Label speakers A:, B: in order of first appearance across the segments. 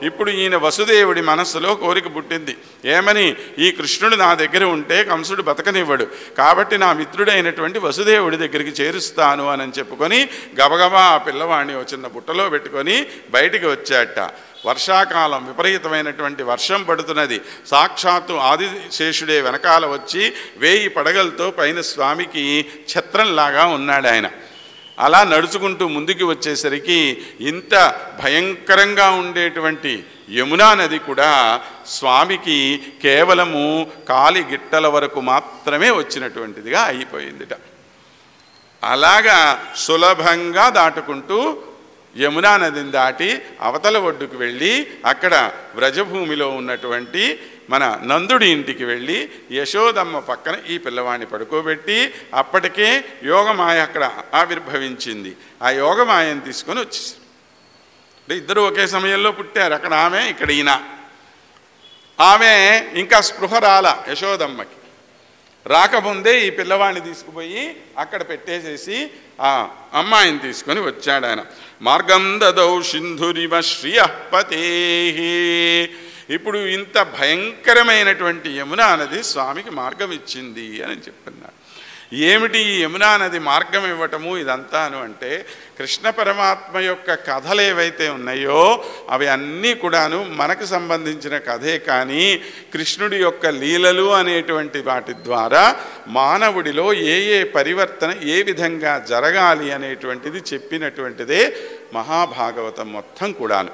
A: ఇప్పుడు ఈయన వసుదేవుడి మనస్సులో కోరిక పుట్టింది. ఏమని? ఈ కృష్ణుడు నా దగ్గర ఉంటే కంసుడు బతకనివ్వడు, కాబట్టి నా మిత్రుడైనటువంటి వసుదేవుడి దగ్గరికి చేరుస్తాను అని చెప్పుకొని గబగబా ఆ పిల్లవాడిని ఒక చిన్న బుట్టలో పెట్టుకొని బయటికి వచ్చాట. వర్షాకాలం, విపరీతమైనటువంటి వర్షం పడుతున్నది. సాక్షాత్తు ఆదిశేషుడే వెనకాల వచ్చి 1000 పడగలతో పైన స్వామికి ఛత్రంలాగా ఉన్నాడు ఆయన. అలా నడుచుకుంటూ ముందుకు వచ్చేసరికి ఇంత భయంకరంగా ఉండేటువంటి యమునా నది కూడా స్వామికి కేవలము కాలి గిట్టల వరకు మాత్రమే వచ్చినటువంటిదిగా అయిపోయిందిట. అలాగా సులభంగా దాటుకుంటూ యమునా నదిని దాటి అవతల ఒడ్డుకు వెళ్ళి అక్కడ వ్రజభూమిలో ఉన్నటువంటి మన నందుడి ఇంటికి వెళ్ళి యశోదమ్మ పక్కన ఈ పిల్లవాడిని పడుకోబెట్టి అప్పటికే యోగమాయ అక్కడ ఆవిర్భవించింది. ఆ యోగమాయను తీసుకొని వచ్చేసారు. అంటే ఇద్దరు ఒకే సమయంలో పుట్టారు. అక్కడ ఆమె, ఇక్కడ ఈయన. ఆమె ఇంకా స్పృహ రాల యశోదమ్మకి. రాకముందే ఈ పిల్లవాడిని తీసుకుపోయి అక్కడ పెట్టేసేసి ఆ అమ్మాయిని తీసుకొని వచ్చాడు ఆయన. మార్గం దదౌ సింధురివ శ్రియపతే. ఇప్పుడు ఇంత భయంకరమైనటువంటి యమునా నది స్వామికి మార్గం ఇచ్చింది అని చెప్తున్నాడు. ఏమిటి ఈ యమునా నది మార్గం ఇవ్వటము ఇదంతాను అంటే, కృష్ణ పరమాత్మ యొక్క కథలు ఏవైతే ఉన్నాయో అవి అన్నీ కూడాను మనకు సంబంధించిన కథే. కానీ కృష్ణుడి యొక్క లీలలు అనేటువంటి వాటి ద్వారా మానవుడిలో ఏ పరివర్తన ఏ విధంగా జరగాలి అనేటువంటిది చెప్పినటువంటిదే మహాభాగవతం మొత్తం కూడాను.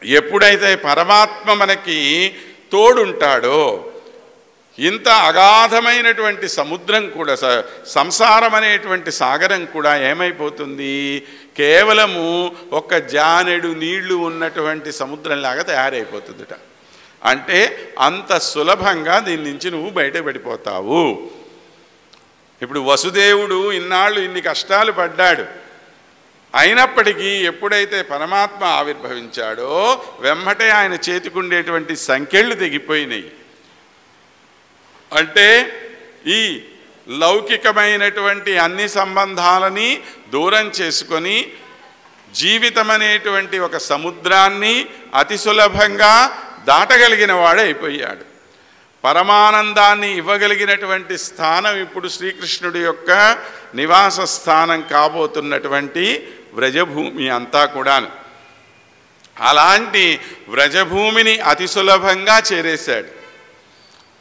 A: ఎప్పుడైతే పరమాత్మ మనకి తోడుంటాడో, ఇంత అగాధమైనటువంటి సముద్రం కూడా, సంసారం అనేటువంటి సాగరం కూడా ఏమైపోతుంది? కేవలము ఒక జానెడు నీళ్లు ఉన్నటువంటి సముద్రంలాగా తయారైపోతుందిట. అంటే అంత సులభంగా దీని నుంచి నువ్వు బయటపడిపోతావు. ఇప్పుడు వసుదేవుడు ఇన్నాళ్ళు ఇన్ని కష్టాలు పడ్డాడు. అయినప్పటికీ ఎప్పుడైతే పరమాత్మ ఆవిర్భవించాడో వెమ్మటే ఆయన చేతికుండేటువంటి సంకెళ్ళు తెగిపోయినాయి. అంటే ఈ లౌకికమైనటువంటి అన్ని సంబంధాలని దూరం చేసుకొని జీవితం అనేటువంటి ఒక సముద్రాన్ని అతి సులభంగా దాటగలిగిన వాడే అయిపోయాడు. పరమానందాన్ని ఇవ్వగలిగినటువంటి స్థానం ఇప్పుడు శ్రీకృష్ణుడి యొక్క నివాస స్థానం కాబోతున్నటువంటి వ్రజభూమి అంతా కూడాను. అలాంటి వ్రజభూమిని అతి సులభంగా చేరేశాడు.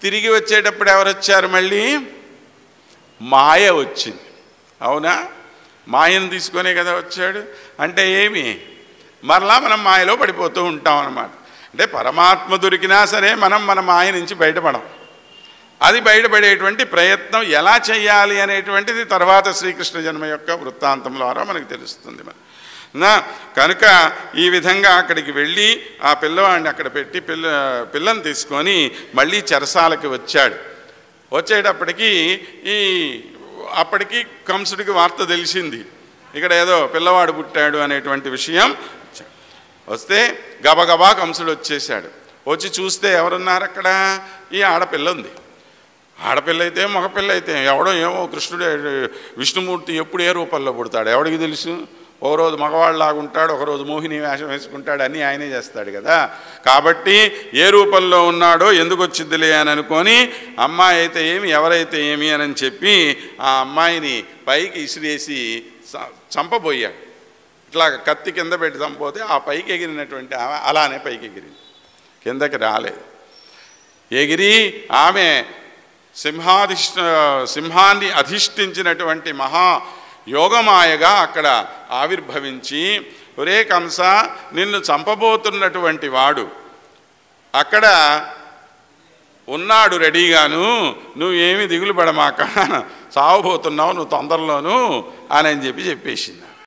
A: తిరిగి వచ్చేటప్పుడు ఎవరు వచ్చారు? మళ్ళీ మాయ వచ్చింది. అవునా? మాయను తీసుకొనే కదా వచ్చాడు. అంటే ఏమి? మరలా మనం మాయలో పడిపోతూ ఉంటాం అన్నమాట. అంటే పరమాత్మ దొరికినా సరే మనం మన మాయ నుంచి బయటపడం. అది బయటపడేటువంటి ప్రయత్నం ఎలా చేయాలి అనేటువంటిది తర్వాత శ్రీకృష్ణ జన్మ యొక్క వృత్తాంతం ద్వారా మనకు తెలుస్తుంది. కనుక ఈ విధంగా అక్కడికి వెళ్ళి ఆ పిల్లవాడిని అక్కడ పెట్టి పిల్లని తీసుకొని మళ్ళీ చెరసాలకి వచ్చాడు. వచ్చేటప్పటికి అప్పటికి కంసుడికి వార్త తెలిసింది, ఇక్కడ ఏదో పిల్లవాడు పుట్టాడు అనేటువంటి విషయం. వస్తే గబగబా కంసుడు వచ్చేసాడు. వచ్చి చూస్తే ఎవరున్నారు అక్కడ? ఈ ఆడపిల్ల ఉంది. ఆడపిల్ల అయితే మగపిల్ల అయితే ఎవడో ఏమో కృష్ణుడు విష్ణుమూర్తి ఎప్పుడు ఏ రూపంలో పుడతాడు ఎవడికి తెలుసు? ఒకరోజు మగవాళ్ళలాగా ఉంటాడు, ఒకరోజు మోహిని వేషం వేసుకుంటాడు, అన్నీ ఆయనే చేస్తాడు కదా. కాబట్టి ఏ రూపంలో ఉన్నాడో ఎందుకు వచ్చిందిలే అని అనుకొని అమ్మాయి అయితే ఏమి ఎవరైతే ఏమి అని చెప్పి ఆ అమ్మాయిని పైకి ఇసిరేసి చంపబోయాడు. ఇట్లా కత్తి కింద పెట్టి చంపోతే ఆ పైకి ఎగిరినటువంటి ఆమె అలానే పైకి ఎగిరింది, కిందకి రాలేదు. ఎగిరి ఆమె సింహాన్ని అధిష్ఠించినటువంటి మహా యోగమాయగా అక్కడ ఆవిర్భవించి, ఒరే కంస, నిన్ను చంపబోతున్నటువంటి వాడు అక్కడ ఉన్నాడు రెడీగాను, నువ్వేమీ దిగులు పడమాక, చావబోతున్నావు నువ్వు తొందరలోను అని చెప్పేసింది.